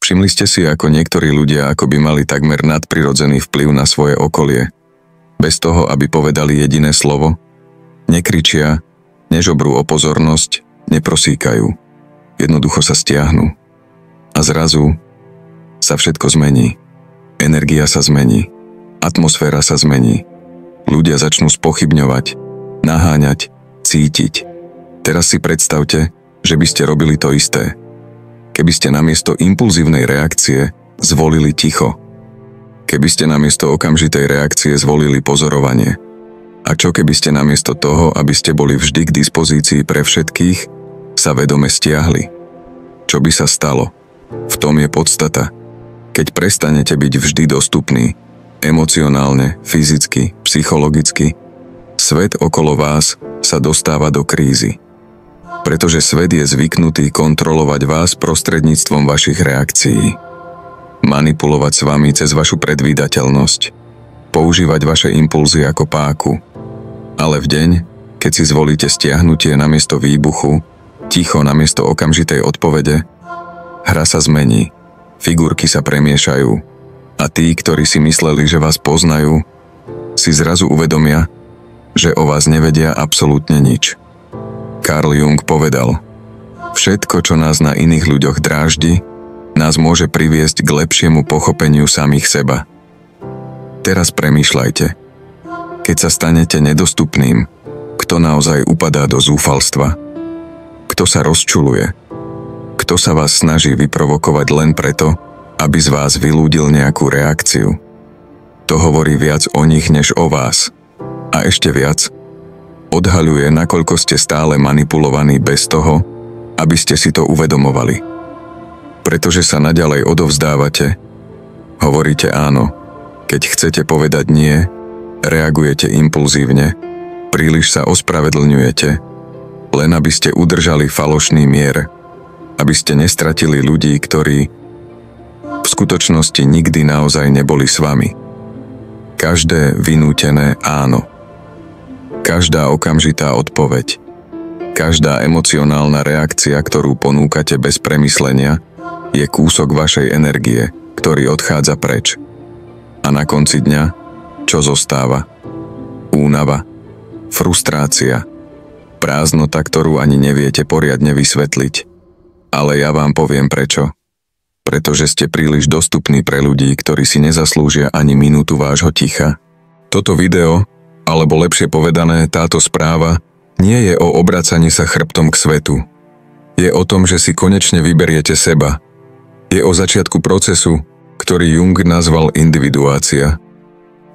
Všimli ste si, ako niektorí ľudia akoby mali takmer nadprirodzený vplyv na svoje okolie. Bez toho, aby povedali jediné slovo, nekričia, nežobrú o pozornosť, neprosíkajú. Jednoducho sa stiahnu. A zrazu sa všetko zmení. Energia sa zmení. Atmosféra sa zmení. Ľudia začnú spochybňovať, naháňať, cítiť. Teraz si predstavte, že by ste robili to isté. Keby ste namiesto impulzívnej reakcie zvolili ticho. Keby ste namiesto okamžitej reakcie zvolili pozorovanie. A čo keby ste namiesto toho, aby ste boli vždy k dispozícii pre všetkých, sa vedome stiahli? Čo by sa stalo? V tom je podstata. Keď prestanete byť vždy dostupní, emocionálne, fyzicky, psychologicky, svet okolo vás sa dostáva do krízy. Pretože svet je zvyknutý kontrolovať vás prostredníctvom vašich reakcií. Manipulovať s vami cez vašu predvídateľnosť. Používať vaše impulzy ako páku. Ale v deň, keď si zvolíte stiahnutie namiesto výbuchu, ticho namiesto okamžitej odpovede, hra sa zmení, figurky sa premiešajú a tí, ktorí si mysleli, že vás poznajú, si zrazu uvedomia, že o vás nevedia absolútne nič. Carl Jung povedal, všetko, čo nás na iných ľuďoch dráždi, nás môže priviesť k lepšiemu pochopeniu samých seba. Teraz premýšľajte. Keď sa stanete nedostupným, kto naozaj upadá do zúfalstva? Kto sa rozčuľuje? Kto sa vás snaží vyprovokovať len preto, aby z vás vylúdil nejakú reakciu? To hovorí viac o nich než o vás. A ešte viac, odhaľuje, nakoľko ste stále manipulovaní bez toho, aby ste si to uvedomovali. Pretože sa naďalej odovzdávate, hovoríte áno, keď chcete povedať nie, reagujete impulzívne, príliš sa ospravedlňujete, len aby ste udržali falošný mier, aby ste nestratili ľudí, ktorí v skutočnosti nikdy naozaj neboli s vami. Každé vynútené áno. Každá okamžitá odpoveď, každá emocionálna reakcia, ktorú ponúkate bez premyslenia, je kúsok vašej energie, ktorý odchádza preč. A na konci dňa, čo zostáva? Únava, frustrácia, prázdnota, ktorú ani neviete poriadne vysvetliť. Ale ja vám poviem prečo. Pretože ste príliš dostupní pre ľudí, ktorí si nezaslúžia ani minútu vášho ticha. Toto video, alebo lepšie povedané, táto správa, nie je o obracaní sa chrbtom k svetu. Je o tom, že si konečne vyberiete seba. Je o začiatku procesu, ktorý Jung nazval individuácia.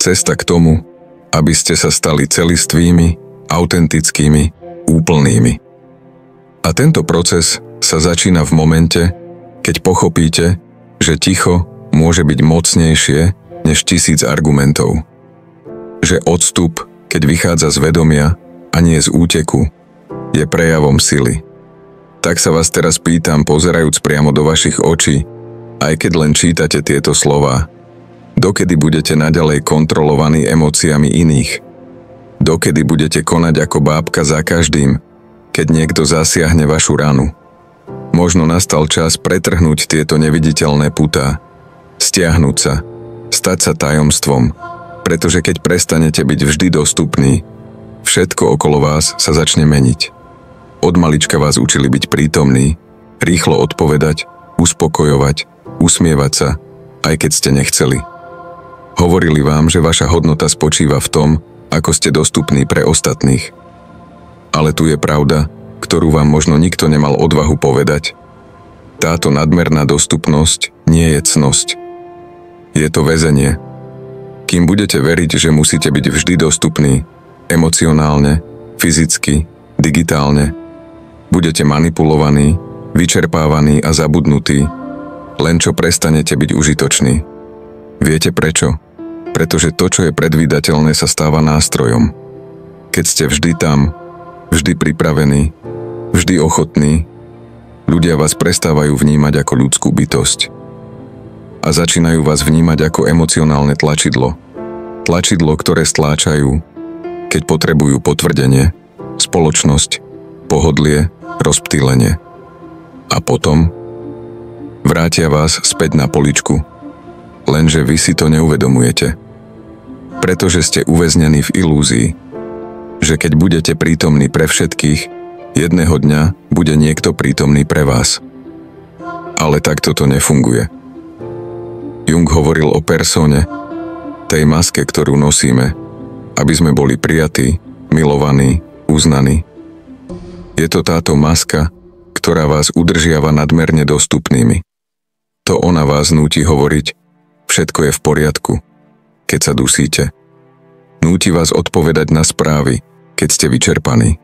Cesta k tomu, aby ste sa stali celistvými, autentickými, úplnými. A tento proces sa začína v momente, keď pochopíte, že ticho môže byť mocnejšie než 1000 argumentov. Že odstup, keď vychádza z vedomia a nie z úteku, je prejavom sily. Tak sa vás teraz pýtam, pozerajúc priamo do vašich očí, aj keď len čítate tieto slová. Dokedy budete naďalej kontrolovaní emóciami iných? Dokedy budete konať ako bábka za každým, keď niekto zasiahne vašu ranu? Možno nastal čas pretrhnúť tieto neviditeľné putá, stiahnuť sa, stať sa tajomstvom, pretože keď prestanete byť vždy dostupní, všetko okolo vás sa začne meniť. Od malička vás učili byť prítomní, rýchlo odpovedať, uspokojovať, usmievať sa, aj keď ste nechceli. Hovorili vám, že vaša hodnota spočíva v tom, ako ste dostupní pre ostatných. Ale tu je pravda, ktorú vám možno nikto nemal odvahu povedať. Táto nadmerná dostupnosť nie je cnosť. Je to väzenie. Kým budete veriť, že musíte byť vždy dostupní, emocionálne, fyzicky, digitálne, budete manipulovaní, vyčerpávaní a zabudnutí, len čo prestanete byť užitoční. Viete prečo? Pretože to, čo je predvídateľné, sa stáva nástrojom. Keď ste vždy tam, vždy pripravení, vždy ochotní, ľudia vás prestávajú vnímať ako ľudskú bytosť. A začínajú vás vnímať ako emocionálne tlačidlo. Tlačidlo, ktoré stláčajú, keď potrebujú potvrdenie, spoločnosť, pohodlie, rozptýlenie. A potom Vrátia vás späť na poličku. Lenže vy si to neuvedomujete. Pretože ste uväznení v ilúzii, že keď budete prítomní pre všetkých, jedného dňa bude niekto prítomný pre vás. Ale takto to nefunguje. Jung hovoril o persone, tej maske, ktorú nosíme, aby sme boli prijatí, milovaní, uznaní. Je to táto maska, ktorá vás udržiava nadmerne dostupnými. To ona vás núti hovoriť, všetko je v poriadku, keď sa dusíte. Núti vás odpovedať na správy, keď ste vyčerpaní.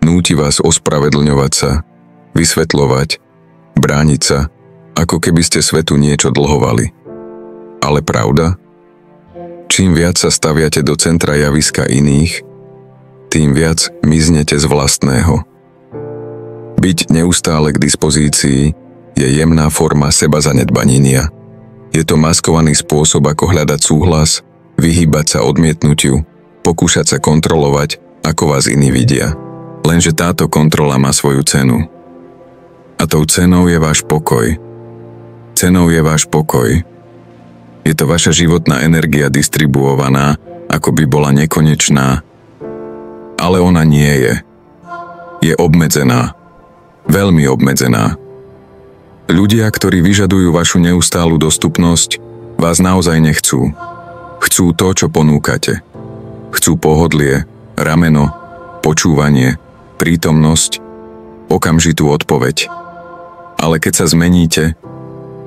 Núti vás ospravedlňovať sa, vysvetľovať, brániť sa, ako keby ste svetu niečo dlhovali. Ale pravda? Čím viac sa staviate do centra javiska iných, tým viac miznete z vlastného. Byť neustále k dispozícii je jemná forma sebazanedbanenia. Je to maskovaný spôsob, ako hľadať súhlas, vyhýbať sa odmietnutiu, pokúšať sa kontrolovať, ako vás iní vidia. Lenže táto kontrola má svoju cenu. A tou cenou je váš pokoj. Cenou je váš pokoj. Je to vaša životná energia distribuovaná, ako by bola nekonečná. Ale ona nie je. Je obmedzená. Veľmi obmedzená. Ľudia, ktorí vyžadujú vašu neustálu dostupnosť, vás naozaj nechcú. Chcú to, čo ponúkate. Chcú pohodlie, rameno, počúvanie, prítomnosť, okamžitú odpoveď. Ale keď sa zmeníte,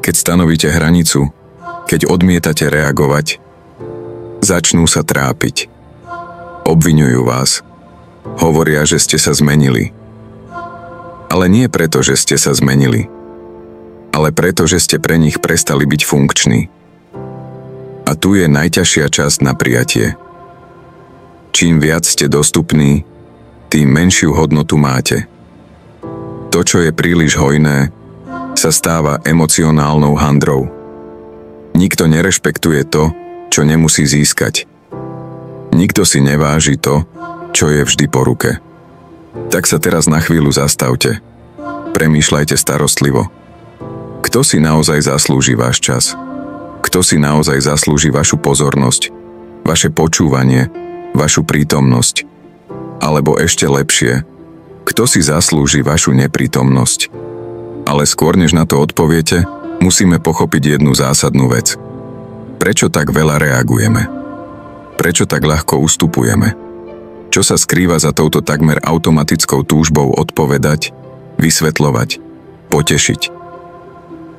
keď stanovíte hranicu, keď odmietate reagovať, začnú sa trápiť. Obviňujú vás. Hovoria, že ste sa zmenili. Ale nie preto, že ste sa zmenili, ale preto, že ste pre nich prestali byť funkční. A tu je najťažšia časť na prijatie. Čím viac ste dostupní, tým menšiu hodnotu máte. To, čo je príliš hojné, sa stáva emocionálnou handrou. Nikto nerešpektuje to, čo nemusí získať. Nikto si neváži to, čo je vždy po ruke. Tak sa teraz na chvíľu zastavte. Premýšľajte starostlivo. Kto si naozaj zaslúži váš čas? Kto si naozaj zaslúži vašu pozornosť, vaše počúvanie, vašu prítomnosť? Alebo ešte lepšie, kto si zaslúži vašu neprítomnosť? Ale skôr než na to odpoviete, musíme pochopiť jednu zásadnú vec. Prečo tak veľa reagujeme? Prečo tak ľahko ustupujeme? Čo sa skrýva za touto takmer automatickou túžbou odpovedať, vysvetľovať, potešiť?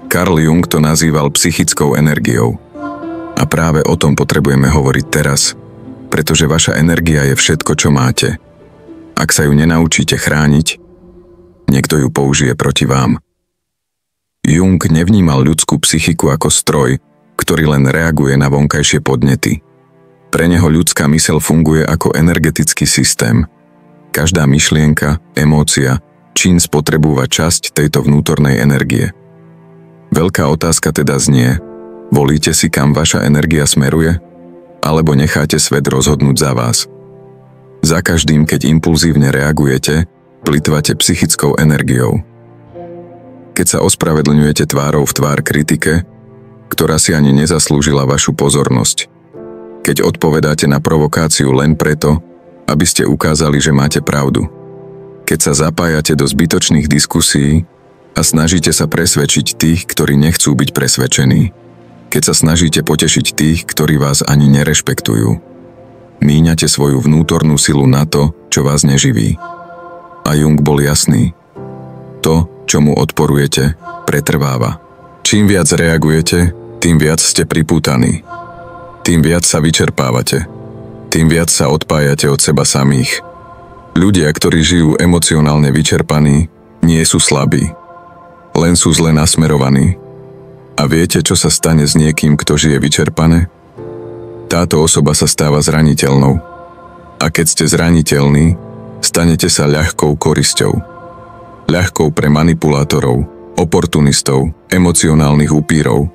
Carl Jung to nazýval psychickou energiou. A práve o tom potrebujeme hovoriť teraz, pretože vaša energia je všetko, čo máte. Ak sa ju nenaučíte chrániť, niekto ju použije proti vám. Jung nevnímal ľudskú psychiku ako stroj, ktorý len reaguje na vonkajšie podnety. Pre neho ľudská myseľ funguje ako energetický systém. Každá myšlienka, emócia, čin spotrebúva časť tejto vnútornej energie. Veľká otázka teda znie, volíte si, kam vaša energia smeruje? Alebo necháte svet rozhodnúť za vás? Za každým, keď impulzívne reagujete, plytvate psychickou energiou. Keď sa ospravedlňujete tvárou v tvár kritike, ktorá si ani nezaslúžila vašu pozornosť. Keď odpovedáte na provokáciu len preto, aby ste ukázali, že máte pravdu. Keď sa zapájate do zbytočných diskusí a snažíte sa presvedčiť tých, ktorí nechcú byť presvedčení. Keď sa snažíte potešiť tých, ktorí vás ani nerešpektujú. Míňate svoju vnútornú silu na to, čo vás neživí. A Jung bol jasný. To, čomu odporujete, pretrváva. Čím viac reagujete, tým viac ste pripútaní. Tým viac sa vyčerpávate. Tým viac sa odpájate od seba samých. Ľudia, ktorí žijú emocionálne vyčerpaní, nie sú slabí. Len sú zle nasmerovaní. A viete, čo sa stane s niekým, kto žije vyčerpané? Táto osoba sa stáva zraniteľnou. A keď ste zraniteľní, stanete sa ľahkou korisťou. Ľahkou pre manipulátorov, oportunistov, emocionálnych upírov.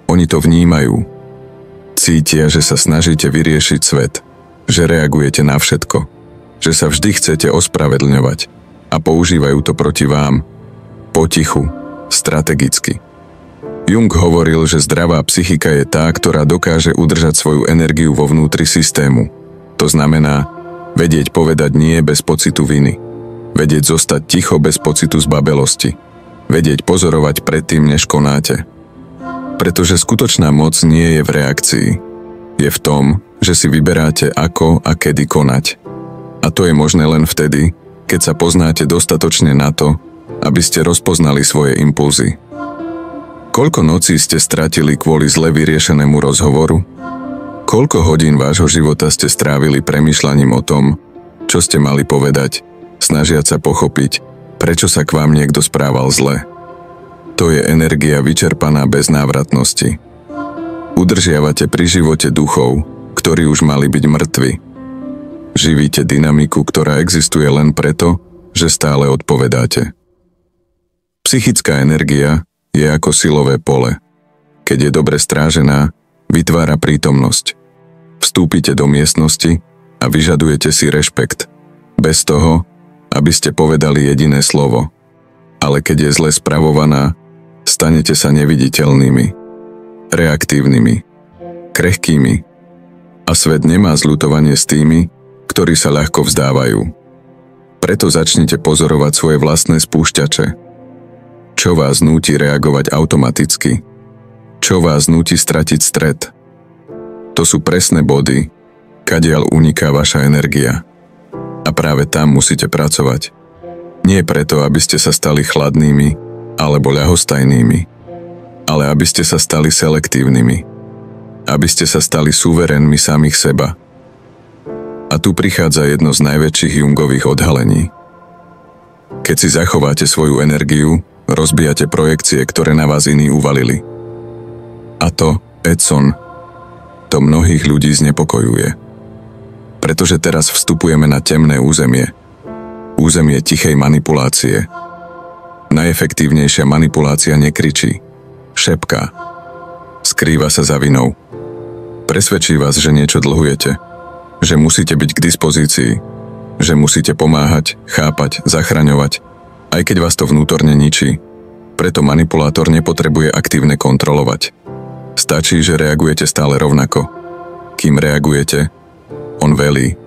Oni to vnímajú. Cítia, že sa snažíte vyriešiť svet, že reagujete na všetko, že sa vždy chcete ospravedlňovať a používajú to proti vám. Potichu, strategicky. Jung hovoril, že zdravá psychika je tá, ktorá dokáže udržať svoju energiu vo vnútri systému. To znamená vedieť povedať nie bez pocitu viny. Vedieť zostať ticho bez pocitu zbabelosti. Vedieť pozorovať predtým, než konáte. Pretože skutočná moc nie je v reakcii. Je v tom, že si vyberáte ako a kedy konať. A to je možné len vtedy, keď sa poznáte dostatočne na to, aby ste rozpoznali svoje impulzy. Koľko nocí ste stratili kvôli zle vyriešenému rozhovoru? Koľko hodín vášho života ste strávili premýšľaním o tom, čo ste mali povedať, snažiať sa pochopiť, prečo sa k vám niekto správal zle? To je energia vyčerpaná bez návratnosti. Udržiavate pri živote duchov, ktorí už mali byť mŕtvi. Živíte dynamiku, ktorá existuje len preto, že stále odpovedáte. Psychická energia je ako silové pole. Keď je dobre strážená, vytvára prítomnosť. Vstúpite do miestnosti a vyžadujete si rešpekt. Bez toho, aby ste povedali jediné slovo. Ale keď je zle spravovaná, stanete sa neviditeľnými, reaktívnymi, krehkými. A svet nemá zľutovanie s tými, ktorí sa ľahko vzdávajú. Preto začnite pozorovať svoje vlastné spúšťače. Čo vás núti reagovať automaticky? Čo vás núti stratiť stred? To sú presné body, kadiaľ uniká vaša energia. A práve tam musíte pracovať. Nie preto, aby ste sa stali chladnými alebo ľahostajnými, ale aby ste sa stali selektívnymi. Aby ste sa stali suverénmi samých seba. A tu prichádza jedno z najväčších Jungových odhalení. Keď si zachováte svoju energiu, rozbijate projekcie, ktoré na vás iní uvalili. A to, Edson, to mnohých ľudí znepokojuje. Pretože teraz vstupujeme na temné územie. Územie tichej manipulácie. Najefektívnejšia manipulácia nekričí. Šepká. Skrýva sa za vinou. Presvedčí vás, že niečo dlhujete. Že musíte byť k dispozícii. Že musíte pomáhať, chápať, zachraňovať. Aj keď vás to vnútorne ničí. Preto manipulátor nepotrebuje aktívne kontrolovať. Stačí, že reagujete stále rovnako. Kým reagujete, on velí.